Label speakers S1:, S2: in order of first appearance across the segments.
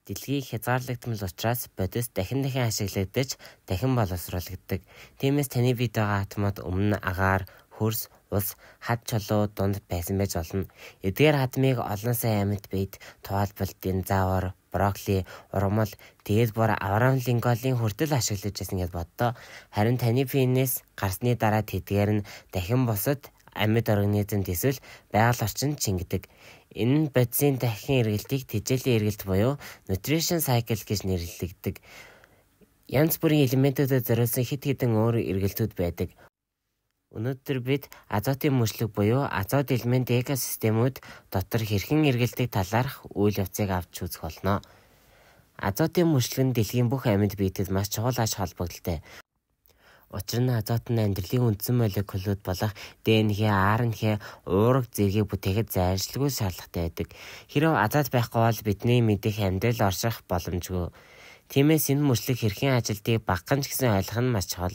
S1: Дэлхий хязгаарлагдмал учраас бодис дахин ашиглагдаж дахин боловсруулагддаг. Тиймээс таны видеогийн атомод өмнө агаар, хөрс, ус, хад чулуу дунд байсан байж болно. Эдгээр атомыг олон сая амьд биед тухайлбал динозавр, брокколи, ургамал, тэгээд бүр Авраам Линкольнийн хүртэл ашиглаж байсан гэж боддоо. Харин таны пенис гарсны дараа тэдгээр нь дахин бусад амьд организмд эсвэл байгаль орчинд чингдэг. Энэ нь бодисын дахин эргэлтийг тэжээлийн эргэлт буюу nutrition cycle гэж нэрлэгддэг. Янз бүрийн элементүүдэд зориулсан хэд хэдэн өөр эргэлтүүд байдаг. Өнөөдөр бид азотын мөчлөг буюу азот элемент экосистемүүд дотор хэрхэн эргэлтийг талаарх үйл явцыг авч үзэх болно. Азотын мөчлөг нь дэлхийн бүх амьд биетэд маш чухал ач холбогдолтой. Учир нь азот нь амьдралын үндсэн молекулууд болох ДНХ, РНХ, уурга зэргийг бүтээхэд зайлшгүй шаардлагатай байдаг. Хэрэв азот байхгүй бол бидний мэдих амьдрал орших боломжгүй. Тиймээс энэ мөчлөг хэрхэн ажилтгийг багахан ч гэсэн ойлгох нь маш чухал.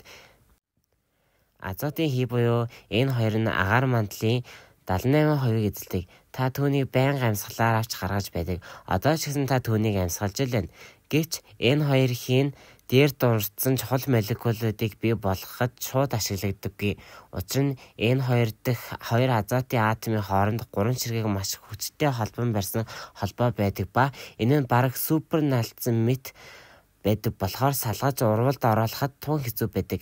S1: Азотын хий буюу N2 нь агаар мандлын 78% эзэлдэг. Та түүнийг байнга амьсгалаар авч гаргаж байдаг. Одоо ч гэсэн та түүнийг амьсгалж байна. Гэвч N2 хийн дээр дурдсан чухал молекулуудыг бий болгоход шууд ашиглагддаггүй. Учир нь N2 дахь хоёр азотын атомын хооронд 3 чиргийг маш хүчтэй холбон барьсан холбоо байдаг ба энэ нь бараг супер наалтсан мэт байдаг болохоор салгаж урвалд оруулахад тун хэцүү байдаг.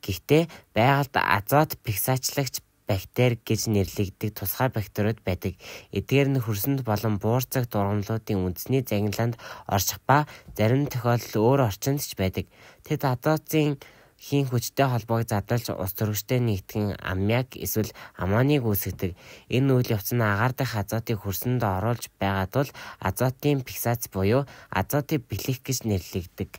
S1: Гэхдээ байгальд азот фиксачлагч бактери гэж нэрлэгддэг тусгай бактериуд байдаг. Эдгээр нь хөрсөнд болон буурцаг дургамлуудын үндэсний загналанд орчих ба зарим тохиолдолд өөр орчинд ч байдаг. Тэд азотын хийн хүчтэй холбоог задлж ус төрөгчтэй нэгтгэн аммиак эсвэл аммоник үүсгэдэг. Энэ үйл явц нь агаар дахь азотыг хөрсөнд оруулж байгаа тул азотын фиксац буюу азотын бэлэх гэж нэрлэгддэг.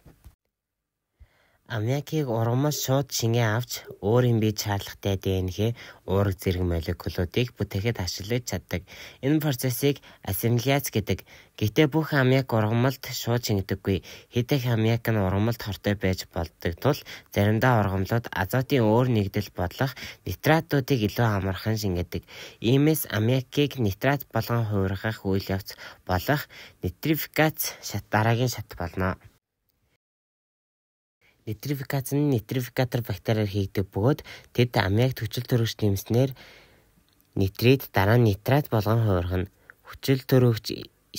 S1: Аммиакийг ургамал шууд шингээ авч өөрийн бие шаардлагатай ДНХ, уурга зэрэг молекулуудыг бүтээхэд ашиглаж чаддаг. Энэ процессыг ассимиляц гэдэг. Гэхдээ бүх аммиак ургамалд шууд шингэдэггүй. Хэд их аммиак нь ургамалд хортой байж болдог тул заримдаа ургамлууд азотын өөр нэгдэл бодлох нитратуудыг илүү амархан шингээдэг. Иймээс аммиакийг нитрат болгон хувиргах үйл явц болох нитрификац дараагийн шат болно. Нитрификац нь нитрификатор бактериар хийгдэг бөгөөд тэд аммиак хүчил төрөгч нэмснээр нитрит дараа нь нитрат болгон хувиргана. Хүчил төрөгч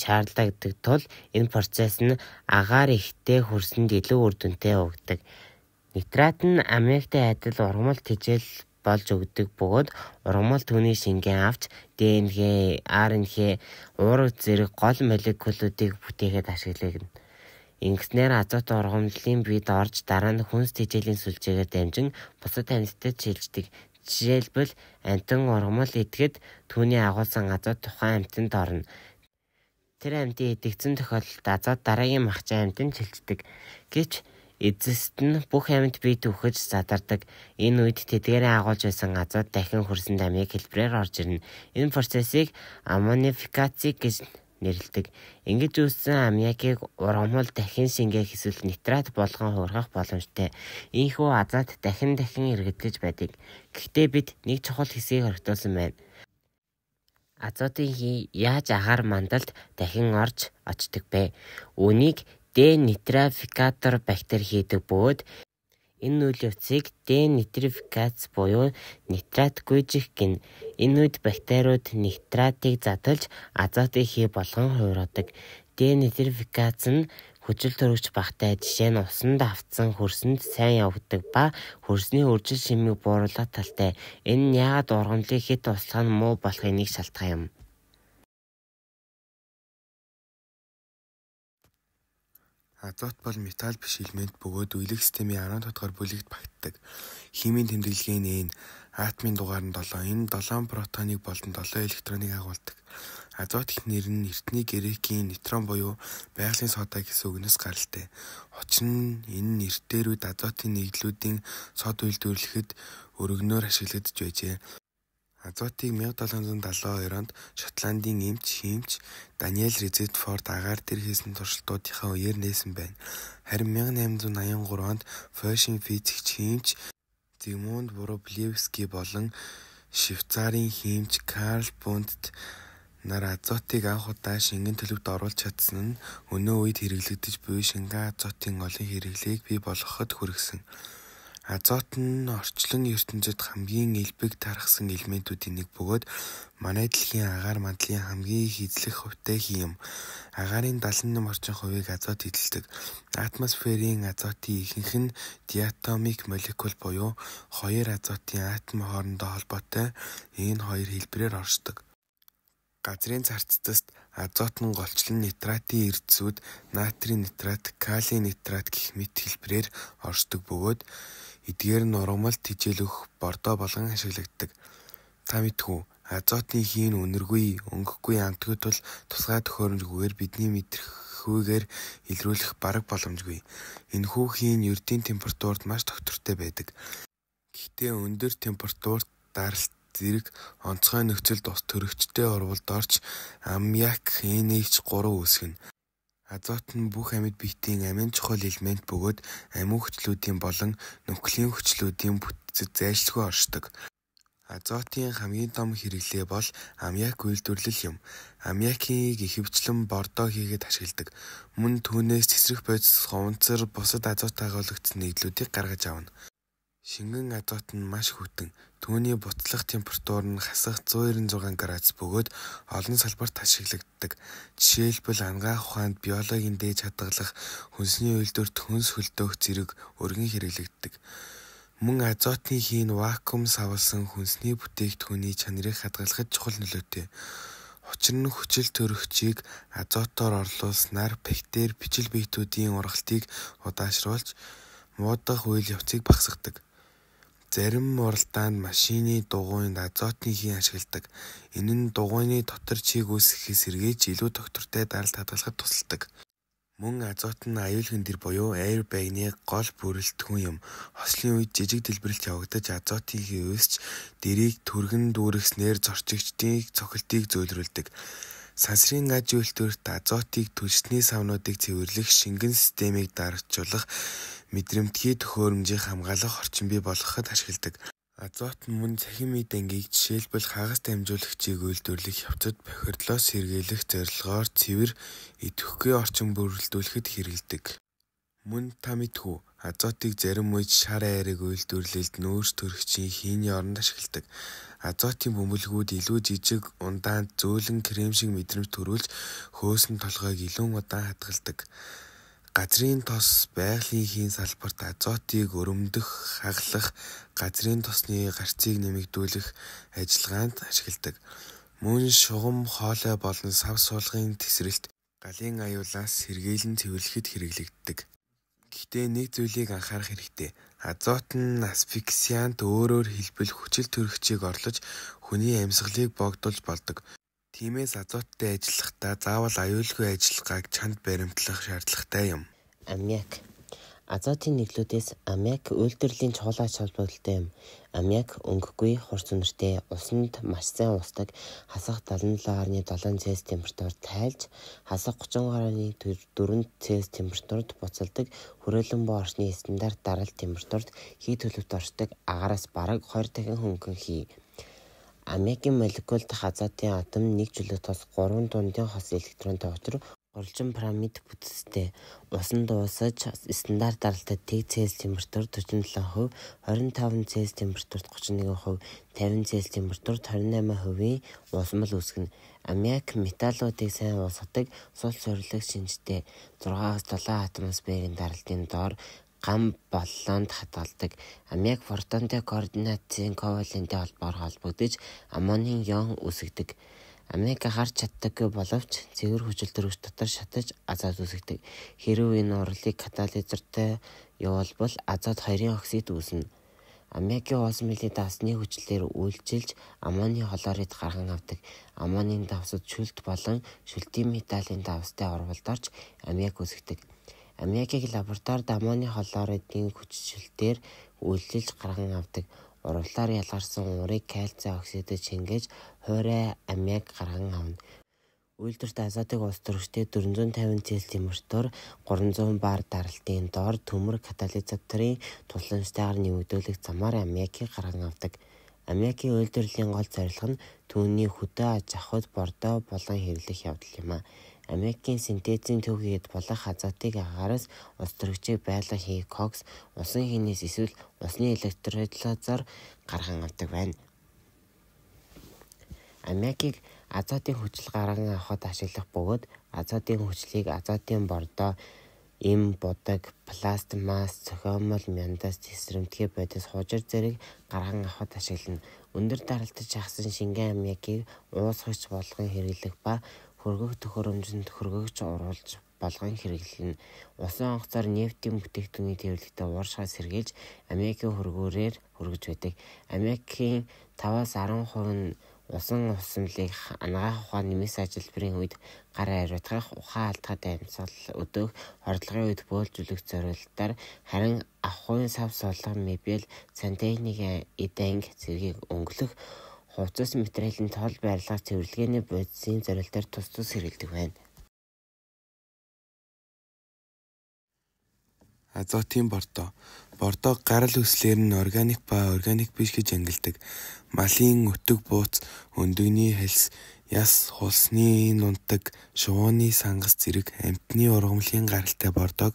S1: шаардлагадаг тул энэ процесс нь агаар ихтэй хөрсөнд илүү үр дүнтэй өгдөг. Нитрат нь аммиактай адил ургамал тэжээл болж өгдөг бөгөөд ургамал түүний шингэн авч ДНХ, РНХ, уурга зэрэг гол молекулуудыг бүтээхэд ашиглагдана. Ингэснээр азот ургамлын биед орж дараа нь хүнс тэжээлийн сүлжээгээр дамжин бусад амьтдад шилждэг. Жишээлбэл амтан ургамал идэхэд түүний агуулсан азот тухайн амьтанд орно. Тэр амьтан идэгдсэн тохиолдолд азот дараагийн махчин амьтанд шилждэг. Гэвч эзэст нь бүх амьд бие түгэж задардаг. Энэ үед тэдгээрээ агуулж байсан азот дахин хөрсөнд аммиак хэлбэрээр орж ирнэ. Энэ процессыг аммонификаци гэж нэрлэдэг. Ингэж үүссэн аммиакийг ургамал дахин шингээх эсвэл нитрат болгон хувиргах боломжтой. Ийхүү азот дахин эргэдэж байдаг. Гэхдээ бид нэг чухал хэсгийг орхитуулсан байна. Азотын хий яаж агаар мандалд дахин орж очдог бэ? Үүнийг денитрификатор бактери хийдэг бөгөөд энэ үйл явцыг денитрификац буюу нитрат гүйжих гэнэ. Энэ үед бактериуд нитратыг задлж азотыг хий болгон хувиргадаг. Денитрификац нь хүчил төрөгч багтай жишээ нь усанд автсан хөрсөнд сайн явагддаг ба хөрсний үржил шимийг бууруулах талтай. Энэ нь яагаад ургамлыг хэд туслах нь муу болохыг нэг шалтгаан юм.
S2: Азот бол металл биш элемент бөгөөд үеийг системийн 10 дугаар бүлэгт багтдаг. Химийн тэмдэглэгээ нь атомын дугаар нь 7. Энэ 7 протоныг болон 7 электроныг агуулдаг. Азот их нэр нь эртний грекийн нейтрон буюу байгалийн сода гэсэн үгнээс гаралтай. Учир нь энэ нэртээр үед азотын нэгдлүүдийн сод үйлдвэрлэхэд өргөнөөр ашиглагдж байжээ. Азотыг 1772 онд Шотландын эмч хиймч Даниэл Резерфорд агаар дээр хийсэн туршилтуудынхаа үеэр нээсэн байна. Харин 1883 онд Фойшийн физикч хиймч Зигмунд Врублевский болон Швейцарын хиймч Карл Бундт Нар азотыг анх удаа шингэн төлөвт оруулж чадсан нь өнөө үед хэрэглэгдэж буй шингэн азотын олон хэрэглээг бий болгоход хүргэсэн. Азот нь орчлон ертөнцид хамгийн элбэг тархсан элементүүдийн нэг бөгөөд манай дэлхийн агаар мандлын хамгийн их эзлэх хувьтай юм. Агаарын 78% азот эзэлдэг. Атмосферийн азотын ихэнх нь диатомик молекул буюу хоёр азотын атом хоорондоо холбоотой энэ хоёр хэлбэрээр оршдог. Газрын царцдасд азот нь голчлон нитратын эрдэсүүд натрийн нитрат, калийн нитрат гэх мэт хэлбэрээр оршдог бөгөөд эдгээр нь ургамалд тижээлөх бордоо болгон ашиглагддаг. Та мэдхүү азотын хийн үнэргүй, өнгөхгүй амтгүй тул тусгай төхөөрөмжгүйгээр бидний мэдрэхүйгээр илрүүлэх бараг боломжгүй. Энэхүү хийн ердийн температурт маш тогтвортой байдаг. Гэхдээ өндөр температурт даралт зэрэг онцгой нөхцөлд ус төрөгчтэй урвалд орж аммиак NH3 үүсгэнэ. Азот нь бүх амьд биетийн амин чухал элемент бөгөөд амин хүчлүүдийн болон нуклеин хүчлүүдийн бүтцэд зайлшгүй оршдог. Азотын хамгийн том хэрэглээ бол аммиак үйлдвэрлэл юм. Аммиакийг ихэвчлэн бордоо хийгээд ашигладаг. Мөн түүнээс цэцрэх бодис, ховонцор, бусад азоттой агуулгдсан нийтлүүдийг гаргаж авна. Шингэн азот нь маш хүйтэн. Түүний буцлах температур нь хасах 196 градус бөгөөд олон салбарт ашиглагддаг. Жишээлбэл анагаах ухаанд, биологийн дээд хадгалах, хүнсний үйлдвэрт хүнс хөлдөөх зэрэг өргөн хэрэглэгддэг. Мөн азотын хийн вакуум савласан хүнсний бүтээгдэхүүний чанарыг хадгалахад чухал нөлөөтэй. Учир нь хүчил төрөгчийг азотоор орлуулснаар бактери, бичил биетүүдийн ургалтыг удаашруулж муудах үйл явцыг багасгадаг. Зарим уралдаанд машины дугуйнд азотын хийн ашигладаг. Энэ нь дугуйны дотор чийг үүсгэхээс сэргээж илүү тогтвортой даралт хадгалахад тусалдаг. Мөн азот нь аюулгын дэр буюу airbag-ны гол бүрэлдэхүүн юм. Хослын үед жижиг дэлбэрэлт явагдаж азотын хийн үүсч дэрийг түргэн дүүргэснээр зорчигчдын цохилтыг зөөлрүүлдэг. Сансрын гаж үйлдвэрт азотыг түлшний савнуудыг цэвэрлэх, шингэн системийг дарагжуулах, мэдрэмтгий төхөөрөмжийг хамгаалах орчин бий болгоход ашигладаг. Азот нь мөн цахим мэд ангийг жишээлбэл хагас дамжуулагчийг үйлдвэрлэх явцад бохирдлоос сэргийлэх зорилгоор цэвэр, идэвхгүй орчин бүрэлдүүлэхэд хэрэглэдэг. Мөн та мэдхүү азотыг зарим үед шар айрыг үйлдвэрлэлд нүүрс төрөгчийн хийний оронд ашигладаг. Азотын бөмбөлгүүд илүү жижиг, ундаанд зөөлөн крем шиг мэдрэмж төрүүлж хөөсөн толгойг илүү удаан хадгалдаг. Газрын тос, байгалийн хийн салбарт азотыг өрөмдөх, хагалах, газрын тосны гарцыг нэмэгдүүлэх ажиллагаанд ашигладаг. Мөн шугам, хоолой болон сав суулгын тесрэлт галын аюулаас сэргийлэн цэвэрлэхэд хэрэглэгддэг. Гэхдээ нэг зүйлийг анхаарах хэрэгтэй. Азот нь асфиксиант өөрөөр хэлбэл хүчил төрөгчийг орлож хүний амьсгалыг богдуулж болдог. Тиймээс азоттой ажиллахдаа заавал аюулгүй ажиллагааг чанд баримтлах шаардлагатай юм.
S1: Аммиак. Азотын нэглүүдээс аммиак үйлдвэрлэлийн чухал ач холбогдолтой юм. Аммиак өнгөгүй, хурц үнэртэй, усанд маш сайн устдаг, хасах 77.7 Цельс температурт тайлж, хасах 32.4 Цельс температурт буцалдаг, хүрээлэн буй орчны стандарт даралт температурт хий төлөвт оршдог, агаараас бараг 2 дахин хөнгөн хий. Аммиакийн молекул дахь азотын атом нэг чөлөө тос 3 дундын хос электронтой учир уралжин пирамид бүтцтэй. Усанд уусаж стандарт даралтад тэг Цельс температурт 47%, 25 Цельс температурт 31%, 50 Цельс температурт 28%-ийн уусмал үүсгэнэ. Аммиак металлуудыг сайн уусгадаг, сул суурилах шинжтэй 6-7 атмосферын даралтын доор гам боллоонд хадгалдаг. Аммиак протонтой координатын коваленти холбоогоор холбогдож аммонийн ион үүсгэдэг. Аммиак харж чаддаггүй боловч цэвэр хүчил төрөгч дотор шатаж азот үүсгэдэг. Хэрэв энэ урлыг катализертэй явуулбал азот 2-ын оксид үүснэ. Аммиакийн уусмалын давсны хүчлээр үйлчилж аммоний хлорид гарган авдаг. Аммонийн давсад шүлт болон шүлтийн металлын давстай урвалд орж аммиак үүсгэдэг. Аммиакийг лабораторид аммоний хлоридын хүчилтээр үйлчилж гарган авдаг. Урвалаар ялгарсан урыг кальцийн оксидод шингээж хуурай аммиак гарган авна. Үйлдвэрт азотыг ус төрөгчтэй 450 Цельс температур 300 бар даралтын доор төмөр катализаторын тусламжтайгаар нэмэгдүүлэх замаар аммиакийг гарган авдаг. Аммиакийн үйлдвэрлэлийн гол зорилго нь түүний хөдөө аж ахуйд бордоо болон хэрэглэх явдал юм. Аммиакийн синтезийн төв хийгээд болох азотыг агаараас ус төрөгчийг байлгах хийх кокс усан хийнээс эсвэл усны электролизоор гарган авдаг байна. Аммиакийг азотын хүчил гарган авахд ашиглах бөгөөд азотын хүчлийг азотын бордоо, эм, будаг, пластмасс, цохиомол мяндаас тесрэмтгий бодис хужир зэрэг гарган авахд ашиглана. Өндөр даралтаж хагасан шингэн аммиакийг уусгагч болгон хэрэглэх ба хөргөх төхөөрөмжөнд хөргөгч оруулж болгон хэрэглэнэ. Усан онгоцоор нефтийн бүтээгдэхүүний тээвэрлэгтээ ууршихаас сэргийлж аммиакийн хөргөөрээр хөргөж байдаг. Аммиакийн 5-10% нь усан усамлыг анагаах ухаан нэмэлт ажилбарын үед гар ариутгах, ухаан алдахад амьсгал өдөөх, хордлогын үед бөөлжүүлэх зорилтоор харин авахын сав сулга, мебель, сантехникийн эд анги зэргийг өнгөлөх, хувцас материалын тол байрлах, цэвэрлэгээний бодисын зорилтоор тус хэрэглэдэг байна.
S2: Азотын бордоо. Бордоо гарал үслээр нь органик ба органик биш гэж ангилдаг. Малын өтөг бууц, өндөгний хальс, яс, хулсны нунтаг, шувууны сангас зэрэг амьтны ургамлын гаралтай бордоог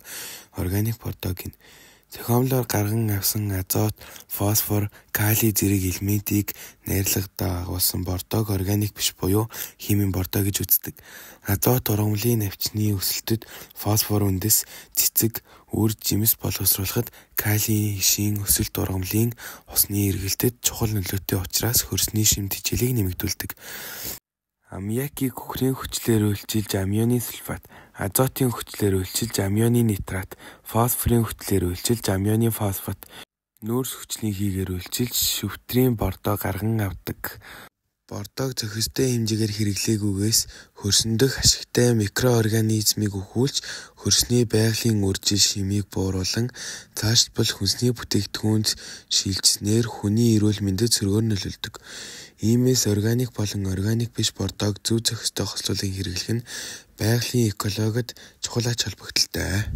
S2: органик бордоо гэнэ. Зохиомлоор гарган авсан азот, фосфор, калий зэрэг элементийг найрлагадаа агуулсан бордоог органик биш буюу химийн бордоо гэж үздэг. Азот ургамлын навчны өсөлтөд фосфор үндэс, цэцэг, үр жимс боловсруулахад калий хишийн өсөлт ургамлын усны эргэлтэд чухал нөлөөтэй учраас хөрсний шимт хичээлийг нэмэгдүүлдэг. Аммиакийг үхрийн хүчлээр үйлчилж аммионын сульфат, азотын хүчлээр үйлчилж аммионын нитрат, фосфорын хүчлээр үйлчилж аммионын фосфат, нүүрс хүчний хийгээр үйлчилж шүвтрийн бордоо гарган авдаг. Бордоог зохистой хэмжээгээр хэрэглээгүйгээс хөрсөн дэх ашигтай микроорганизмыг өхүүлж хөрсний байгалийн үржил шимийг бууруулан цаашдбал хүнсний бүтээгдэхүүнд шилжснээр хүний эрүүл мэндэд сөргөөр нөлөөлдөг. Иймээс органик болон органик биш бордоог зөв зохистой хослуулан хэрэглэх нь байгалийн экологид чухал ач холбогдолтой.